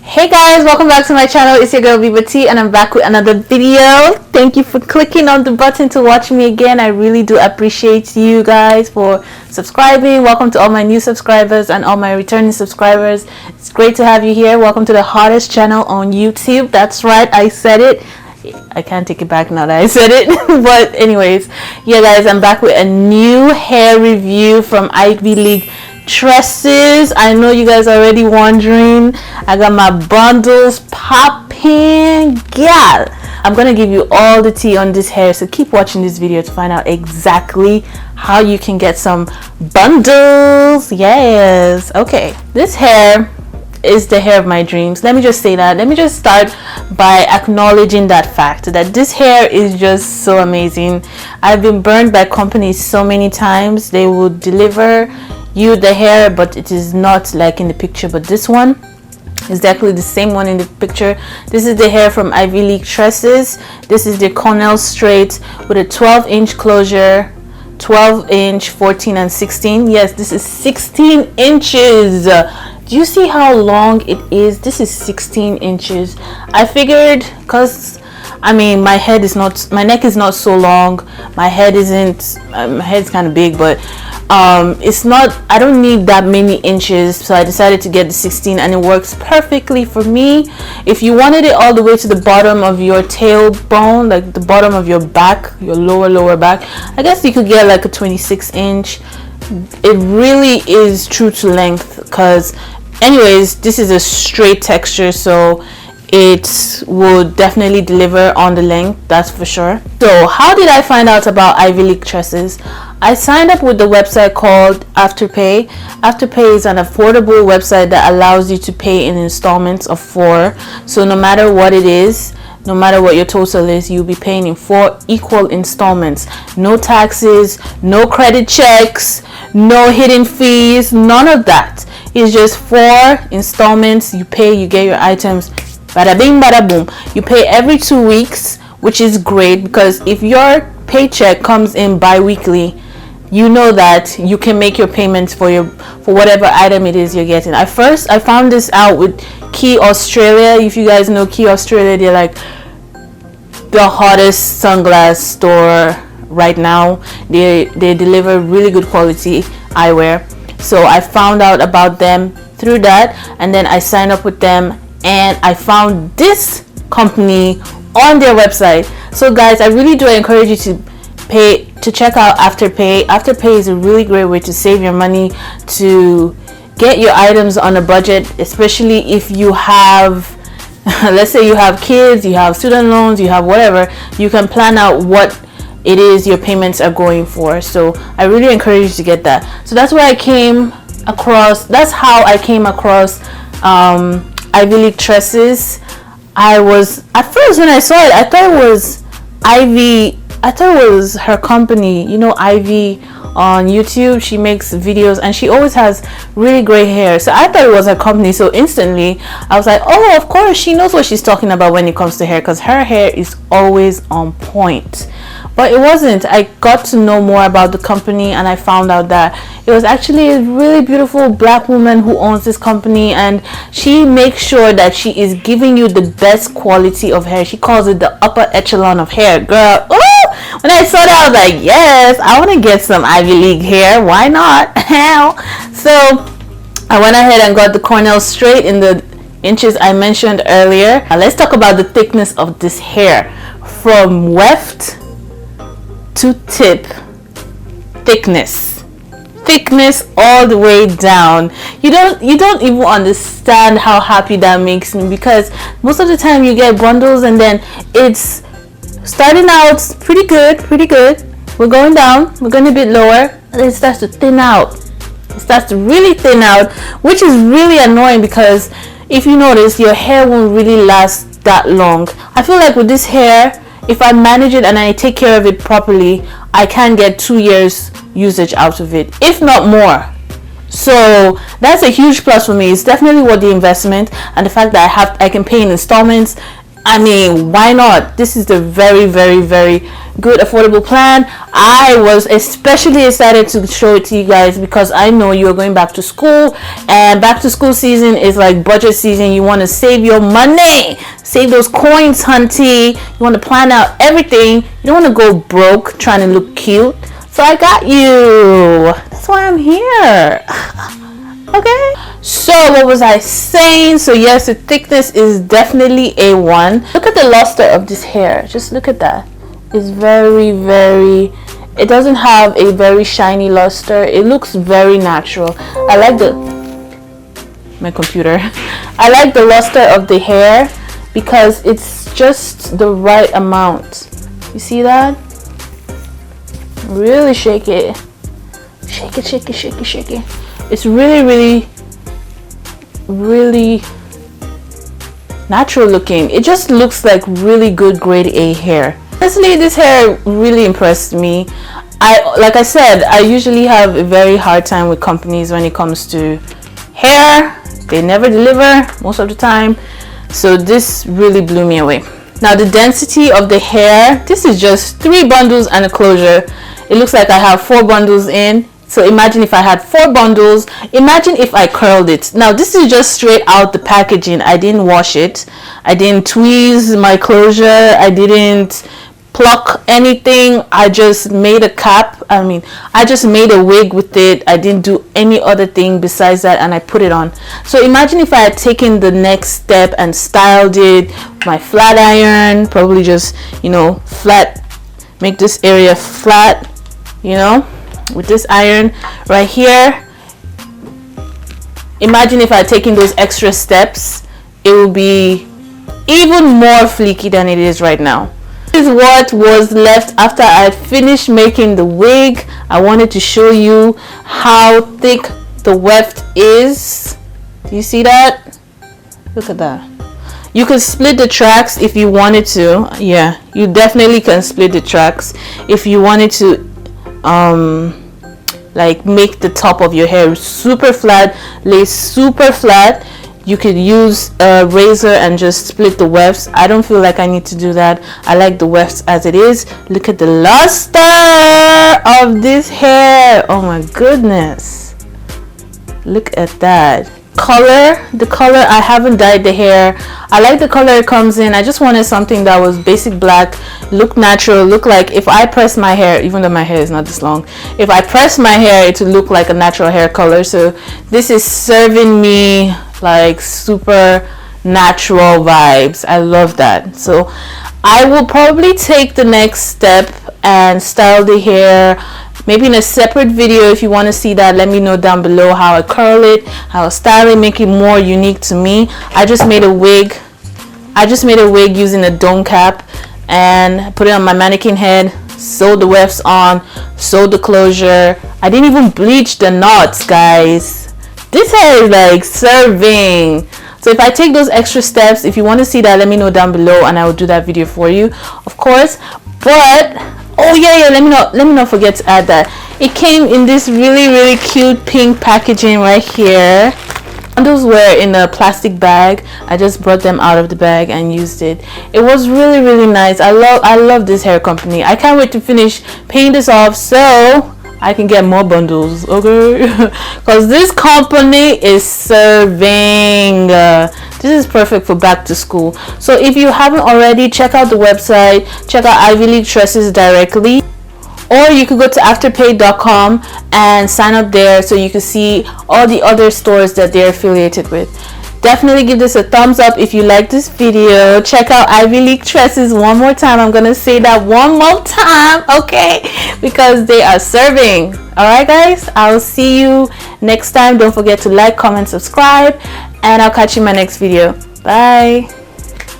Hey guys, welcome back to my channel. It's your girl Viva T and I'm back with another video. Thank you for clicking on the button to watch me again. I really do appreciate you guys for subscribing. Welcome to all my new subscribers and all my returning subscribers. It's great to have you here. Welcome to the hottest channel on YouTube. That's right, I said it. I can't take it back now that I said it. But anyways, yeah guys, I'm back with a new hair review from Ivy League Tresses. I know you guys are already wondering. I got my bundles popping. Yeah, I'm gonna give you all the tea on this hair, so keep watching this video to find out exactly how you can get some bundles. Yes. Okay, this hair is the hair of my dreams. Let me just say that. Let me just start by acknowledging that fact that this hair is just so amazing. I've been burned by companies so many times. They will deliver you the hair, but it is not like in the picture. But this one is definitely the same one in the picture. This is the hair from Ivy League Tresses. This is the Cornell straight with a 12-inch closure, 12-inch, 14 and 16. Yes, this is 16 inches. Do you see how long it is? This is 16 inches. I figured, because I mean my neck is not so long, my head isn't, my head's kind of big, but it's not, I don't need that many inches, so I decided to get the 16 and it works perfectly for me. If you wanted it all the way to the bottom of your tailbone, like the bottom of your back, your lower back, I guess you could get like a 26 inch. It really is true to length, because anyways, this is a straight texture, so it will definitely deliver on the length, that's for sure. So how did I find out about Ivy League Tresses? I signed up with the website called Afterpay. Afterpay is an affordable website that allows you to pay in installments of 4. So no matter what it is, no matter what your total is, you'll be paying in 4 equal installments. No taxes, no credit checks, no hidden fees, none of that. It's just 4 installments. You pay, you get your items, bada bing bada boom. You pay every 2 weeks, which is great, because if your paycheck comes in bi-weekly, you know that you can make your payments for whatever item it is you're getting. I found this out with Key Australia. If you guys know Key Australia, they're like the hottest sunglass store right now. They deliver really good quality eyewear. So I found out about them through that, and then I signed up with them, and I found this company on their website. So guys, I really do encourage you to check out Afterpay. Afterpay is a really great way to save your money, to get your items on a budget, especially if you have let's say you have kids, you have student loans, you have whatever. You can plan out what it is your payments are going for. So I really encourage you to get that. So that's where I came across, that's how I came across Ivy League Tresses. I was, at first when I saw it, I thought it was Ivy, I thought it was her company, you know, Ivy on YouTube. She makes videos and she always has really great hair, so I thought it was her company. So instantly I was like, oh, of course she knows what she's talking about when it comes to hair, because her hair is always on point. But it wasn't. I got to know more about the company, and I found out that it was actually a really beautiful black woman who owns this company, and she makes sure that she is giving you the best quality of hair. She calls it the upper echelon of hair. Girl, ooh, when I saw that, I was like, yes, I want to get some Ivy League hair. Why not? So I went ahead and got the Cornell straight in the inches I mentioned earlier. Now let's talk about the thickness of this hair. From weft to tip, thickness all the way down. You don't even understand how happy that makes me, because most of the time you get bundles and then it's starting out pretty good, we're going down, we're going a bit lower, and it starts to thin out. It starts to really thin out, which is really annoying, because if you notice, your hair won't really last that long. I feel like with this hair, if I manage it and I take care of it properly, I can get 2 years usage out of it, if not more. So that's a huge plus for me. It's definitely worth the investment, and the fact that I can pay in installments, I mean, why not? This is the very, very, very good affordable plan. I was especially excited to show it to you guys because I know you're going back to school, and back to school season is like budget season. You want to save your money, save those coins, hunty. You want to plan out everything. You don't want to go broke trying to look cute. So I got you. That's why I'm here. Okay, so what was I saying? So yes, the thickness is definitely A1. Look at the luster of this hair. Just look at that. It's very, very, it doesn't have a very shiny luster. It looks very natural. I like my computer. I like the luster of the hair because it's just the right amount. You see that? Really shake it. Shake it, shake it, shake it, shake it. It's really, really, really natural looking. It just looks like really good grade A hair. Honestly, this hair really impressed me. Like I said, I usually have a very hard time with companies when it comes to hair. They never deliver most of the time. So this really blew me away. Now the density of the hair, this is just 3 bundles and a closure. It looks like I have 4 bundles in. So imagine if I had 4 bundles. Imagine if I curled it. Now this is just straight out the packaging. I didn't wash it. I didn't tweeze my closure. I didn't pluck anything. I just made a cap. I just made a wig with it. I didn't do any other thing besides that, and I put it on. So imagine if I had taken the next step and styled it, my flat iron, probably just, flat, make this area flat, with this iron right here. Imagine if I had taken those extra steps, it would be even more fleeky than it is right now. This is what was left after I had finished making the wig. I wanted to show you how thick the weft is. Do you see that? Look at that. You could split the tracks if you wanted to. Yeah, you definitely can split the tracks if you wanted to like make the top of your hair super flat, lay super flat. You could use a razor and just split the wefts. I don't feel like I need to do that. I like the wefts as it is. Look at the luster of this hair. Oh my goodness, look at that. The color, I haven't dyed the hair. I like the color it comes in. I just wanted something that was basic black, look natural, look like if I press my hair, even though my hair is not this long, if I press my hair it would look like a natural hair color. So this is serving me like super natural vibes. I love that. So I will probably take the next step and style the hair, maybe in a separate video. If you want to see that, let me know down below how I curl it, how I style it, make it more unique to me. I just made a wig using a dome cap and put it on my mannequin head, sewed the wefts on, sewed the closure. I didn't even bleach the knots, guys. This hair is like serving. So if I take those extra steps, if you want to see that, let me know down below and I will do that video for you, of course. But oh yeah, let me not forget to add that it came in this really, really cute pink packaging right here. Bundles were in a plastic bag. I just brought them out of the bag and used it. It was really, really nice. I love this hair company. I can't wait to finish paying this off so I can get more bundles, okay? Because this company is serving. This is perfect for back to school. So if you haven't already, check out the website, check out Ivy League Tresses directly, or you could go to afterpay.com and sign up there so you can see all the other stores that they're affiliated with. Definitely give this a thumbs up if you like this video. Check out Ivy League Tresses one more time. I'm gonna say that one more time, okay? Because they are serving. Alright guys, I'll see you next time. Don't forget to like, comment, subscribe, and I'll catch you in my next video. Bye.